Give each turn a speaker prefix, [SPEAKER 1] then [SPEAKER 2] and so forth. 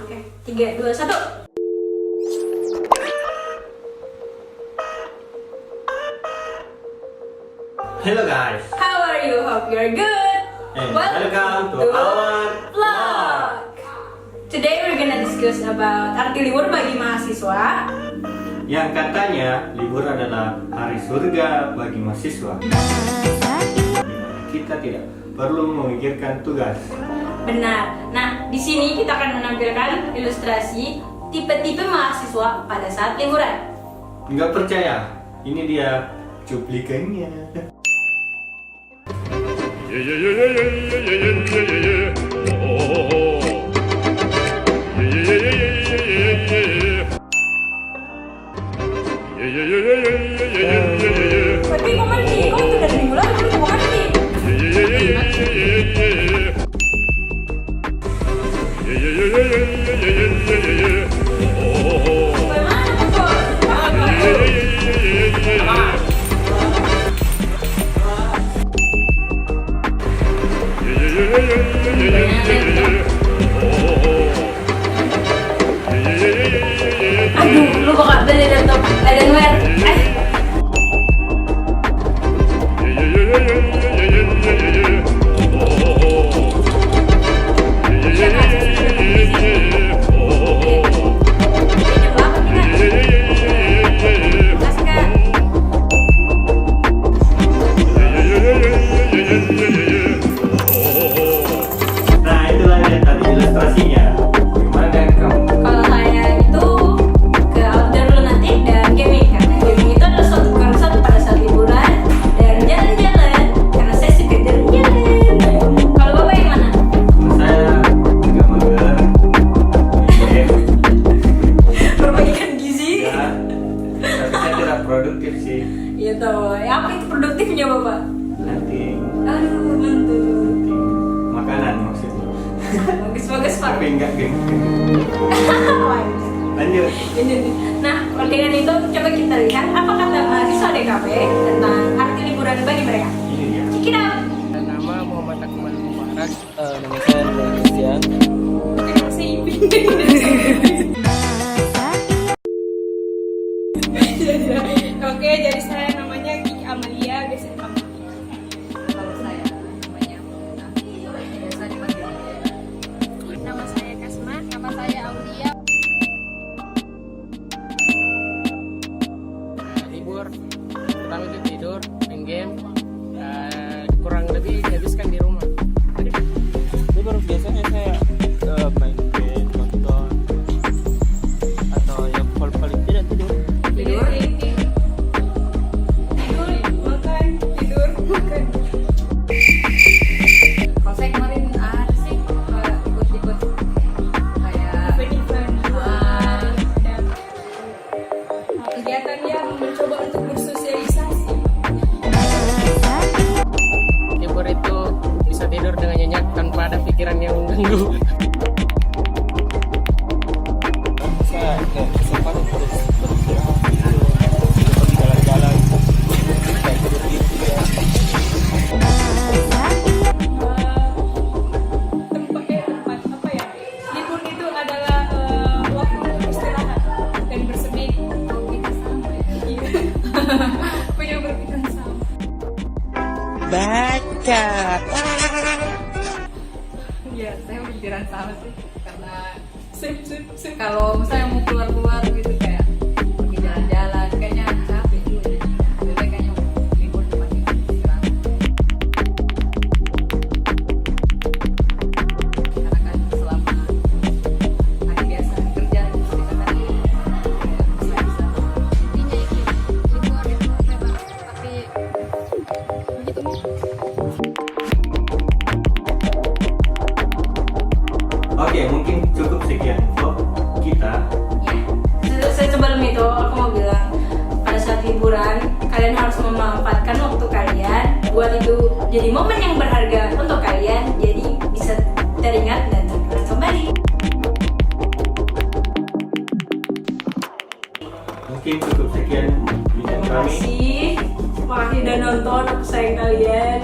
[SPEAKER 1] Oke, 3, 2, 1.
[SPEAKER 2] Hello guys,
[SPEAKER 1] How are you? Hope you're good.
[SPEAKER 2] and welcome to our
[SPEAKER 1] vlog. Today we're gonna discuss about arti libur bagi mahasiswa.
[SPEAKER 2] yang katanya libur adalah hari surga bagi mahasiswa. Kita tidak perlu memikirkan tugas.
[SPEAKER 1] Benar. Nah, di sini kita akan menampilkan ilustrasi tipe-tipe mahasiswa pada saat liburan.
[SPEAKER 2] Nggak percaya? Ini dia cuplikannya.
[SPEAKER 1] Tapi kok mandi? Kok itu dari minggu lalu kok mandi? Bagaimana kok? Aduh, lu kok gak beli laptop Alienware?
[SPEAKER 2] Nah, itulah dia tadi ilustrasinya. Gimana kamu?
[SPEAKER 1] Kalau saya itu ke outdoor dulu nanti dan gaming, karena gaming itu adalah suatu konsep pada saat liburan dan jalan-jalan, karena saya suka jalan-jalan. Kalau bapak yang mana?
[SPEAKER 2] Saya juga mager.
[SPEAKER 1] Perbaikan gizi.
[SPEAKER 2] Ya, tapi saya tidak produktif sih.
[SPEAKER 1] Iya toh. Apa itu produktifnya bapak?
[SPEAKER 2] Nanti
[SPEAKER 1] Aduh, mantul.
[SPEAKER 2] makanan maksudnya.
[SPEAKER 1] Bagus-bagus pak.
[SPEAKER 2] Tapi enggak geng. Lanjut.
[SPEAKER 1] Ini nih. Nah, kalau dengan itu coba kita lihat apa kata mahasiswa DKP tentang arti liburan bagi mereka.
[SPEAKER 2] Ini dia.
[SPEAKER 1] Check it out.
[SPEAKER 3] Nama Muhammad Akmal Mubarak. Nama saya Rizal Christian.
[SPEAKER 1] Masih Oke, jadi saya namanya Kiki Amalia, biasa dipanggil Kiki.
[SPEAKER 4] Kalau saya namanya Muna, biasa dipanggil Muna. Nama saya Kasma, nama saya Aulia.
[SPEAKER 3] Libur, pertama itu tidur, main game, kurang lebih dihabiskan di rumah.
[SPEAKER 5] Libur biasanya saya main game, nonton, atau yang paling tidak tidur.
[SPEAKER 1] Tidur, makan.
[SPEAKER 4] Kalau saya kemarin sih ikut-ikut kayak
[SPEAKER 1] Event-event
[SPEAKER 4] dan
[SPEAKER 1] kegiatan yang mencoba untuk bersosialisasi.
[SPEAKER 3] Libur itu bisa tidur dengan nyenyak tanpa ada pikiran yang mengganggu.
[SPEAKER 5] Saya ada kesempatan untuk beristirahat, pergi jalan-jalan, kayak tidur gitu ya.
[SPEAKER 1] Tempat apa ya? Libur itu adalah waktu untuk istirahat dan bersemi.
[SPEAKER 4] kita sampai.
[SPEAKER 1] Punya berpikiran sama.
[SPEAKER 5] Baca.
[SPEAKER 4] Iya, saya pikiran sama sih karena
[SPEAKER 1] Sip.
[SPEAKER 4] kalau misalnya mau keluar-keluar gitu kayak pergi jalan-jalan kayaknya capek juga jadinya. Lebih baik kayaknya libur dipakai istirahat. Karena kan selama hari biasa kerja gitu kita kan bisa intinya itu libur itu memang tapi begitu.
[SPEAKER 2] Oke, mungkin cukup sekian info kita.
[SPEAKER 1] Ya, sebelum itu aku mau bilang pada saat liburan kalian harus memanfaatkan waktu kalian buat itu jadi momen yang berharga untuk kalian, jadi bisa teringat dan terkenang kembali.
[SPEAKER 2] Mungkin cukup sekian video
[SPEAKER 1] Terima
[SPEAKER 2] kami.
[SPEAKER 1] kasih. Makasih udah nonton, aku sayang kalian.